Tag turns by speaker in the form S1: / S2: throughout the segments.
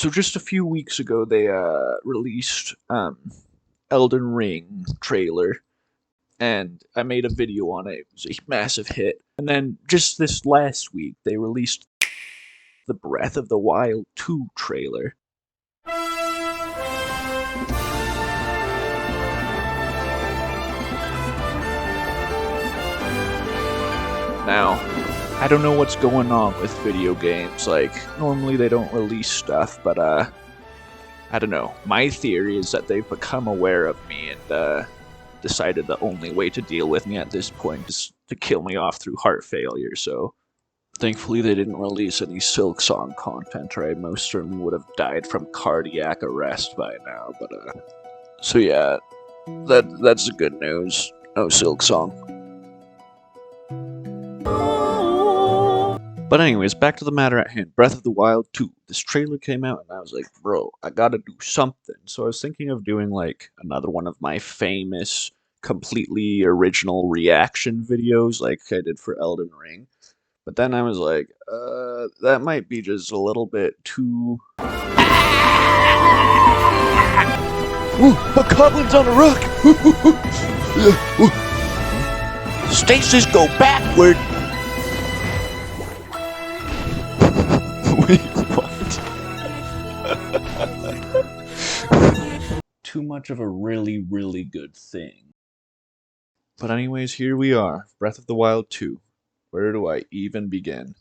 S1: So just a few weeks ago, they released Elden Ring trailer, and I made a video on it. It was a massive hit. And then just this last week, they released the Breath of the Wild 2 trailer. Now, I don't know what's going on with video games. Like, normally they don't release stuff, but I don't know. My theory is that they've become aware of me and decided the only way to deal with me at this point is to kill me off through heart failure. So, thankfully, they didn't release any Silksong content, or I most certainly would have died from cardiac arrest by now. But so yeah, that's the good news. No Silksong. But anyways, back to the matter at hand. Breath of the Wild 2. This trailer came out and I was like, bro, I gotta do something. So I was thinking of doing like another one of my famous, completely original reaction videos like I did for Elden Ring. But then I was like, that might be just a little bit too... Ooh, a goblin's on a rock! Stasis, go backward! Wait, what? Too much of a really, really good thing. But anyways, here we are. Breath of the Wild 2. Where do I even begin?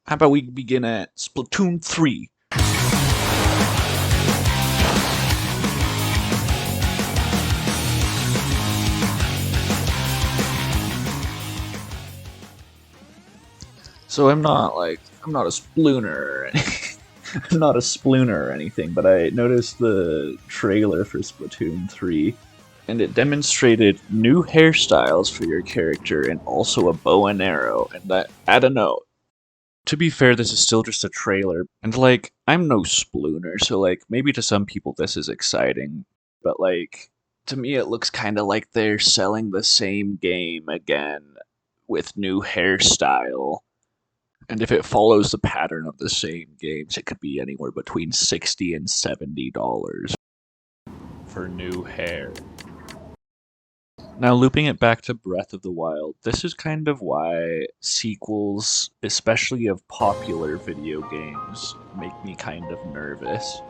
S1: How about we begin at Splatoon 3? So I'm not a splooner or anything. I'm not a splooner or anything, but I noticed the trailer for Splatoon 3, and it demonstrated new hairstyles for your character and also a bow and arrow, and I don't know. To be fair, this is still just a trailer, and like, I'm no splooner, so like, maybe to some people this is exciting, but like, to me it looks kinda like they're selling the same game again with new hairstyle. And if it follows the pattern of the same games, it could be anywhere between $60 and $70 for new hair. Now, looping it back to Breath of the Wild, this is kind of why sequels, especially of popular video games, make me kind of nervous.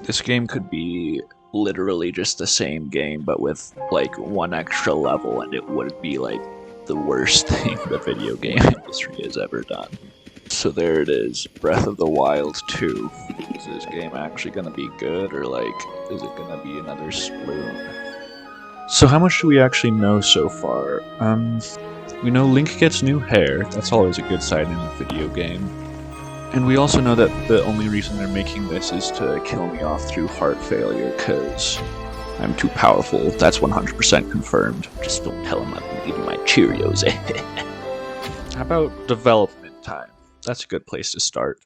S1: This game could be literally just the same game, but with like one extra level, and it would be like the worst thing the video game industry has ever done. So there it is, Breath of the Wild 2. Is this game actually gonna be good, or like, is it gonna be another sploon? So how much do we actually know so far? We know Link gets new hair, that's always a good sign in a video game. And we also know that the only reason they're making this is to kill me off through heart failure, cause I'm too powerful. That's 100% confirmed. Just don't tell him I'm eating my Cheerios. How about development time? That's a good place to start.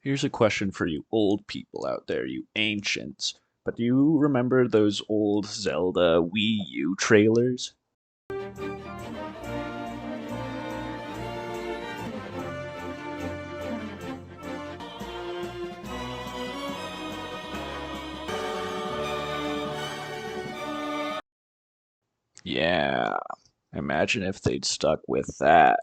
S1: Here's a question for you old people out there, you ancients. But do you remember those old Zelda Wii U trailers? Yeah, imagine if they'd stuck with that.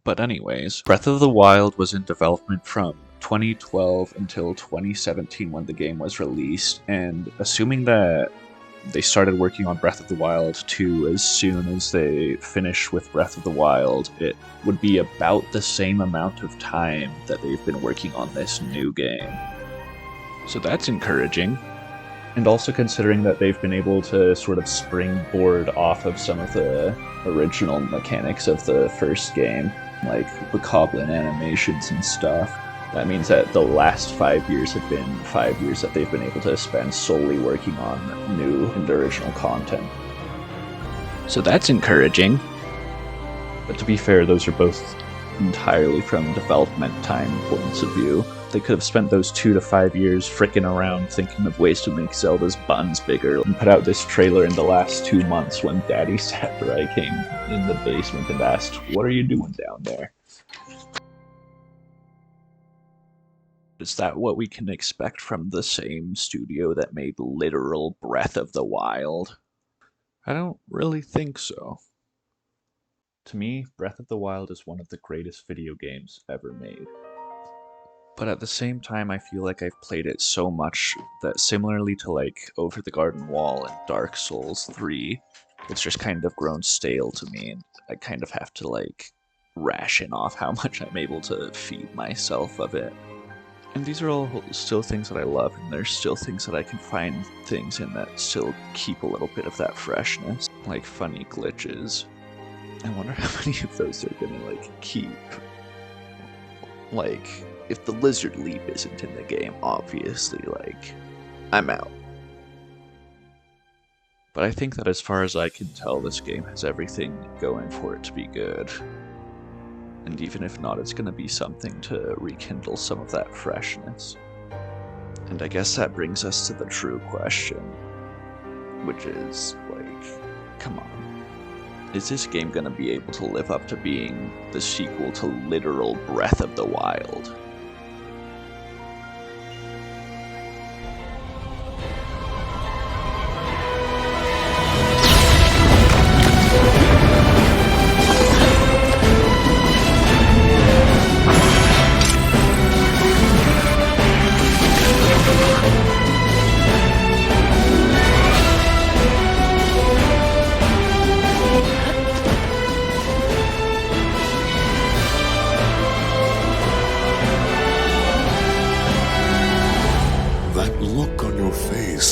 S1: But anyways, Breath of the Wild was in development from 2012 until 2017 when the game was released, and assuming that they started working on Breath of the Wild 2 as soon as they finished with Breath of the Wild, it would be about the same amount of time that they've been working on this new game. So that's encouraging. And also considering that they've been able to sort of springboard off of some of the original mechanics of the first game, like the Bokoblin animations and stuff. That means that the last 5 years have been 5 years that they've been able to spend solely working on new and original content. So that's encouraging. But to be fair, those are both entirely from development time points of view. They could have spent those 2 to 5 years fricking around thinking of ways to make Zelda's buns bigger and put out this trailer in the last 2 months when Daddy Sakurai came in the basement and asked, "What are you doing down there?" Is that what we can expect from the same studio that made literal Breath of the Wild? I don't really think so. To me, Breath of the Wild is one of the greatest video games ever made. But at the same time, I feel like I've played it so much that similarly to like Over the Garden Wall and Dark Souls 3, it's just kind of grown stale to me, and I kind of have to like ration off how much I'm able to feed myself of it. And these are all still things that I love, and there's still things that I can find things in that still keep a little bit of that freshness, like funny glitches. I wonder how many of those they're gonna like keep. Like, if the lizard leap isn't in the game, obviously, like, I'm out. But I think that as far as I can tell, this game has everything going for it to be good. And even if not, it's going to be something to rekindle some of that freshness. And I guess that brings us to the true question, which is, like, come on. Is this game going to be able to live up to being the sequel to literal Breath of the Wild?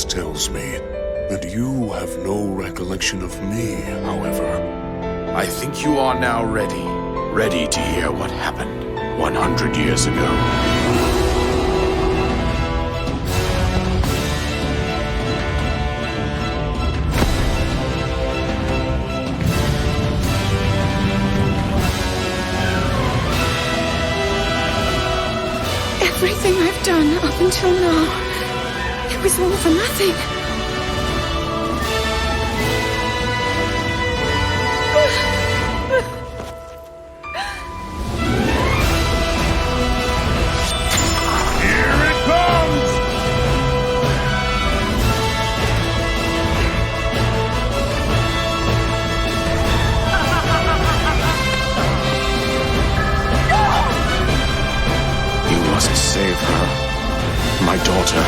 S2: Tells me that you have no recollection of me, however.
S3: I think you are now ready to hear what happened 100 years ago.
S4: Everything I've done up until now, it was all for nothing.
S3: Here it comes! You must save her, my daughter.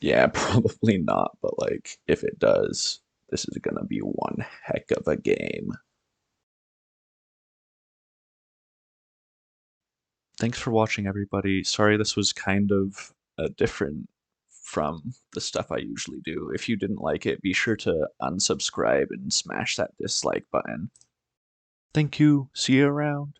S1: Yeah, probably not, but like, if it does, this is gonna be one heck of a game. Thanks for watching, everybody. Sorry this was kind of different from the stuff I usually do. If you didn't like it, be sure to unsubscribe and smash that dislike button. Thank you. See you around.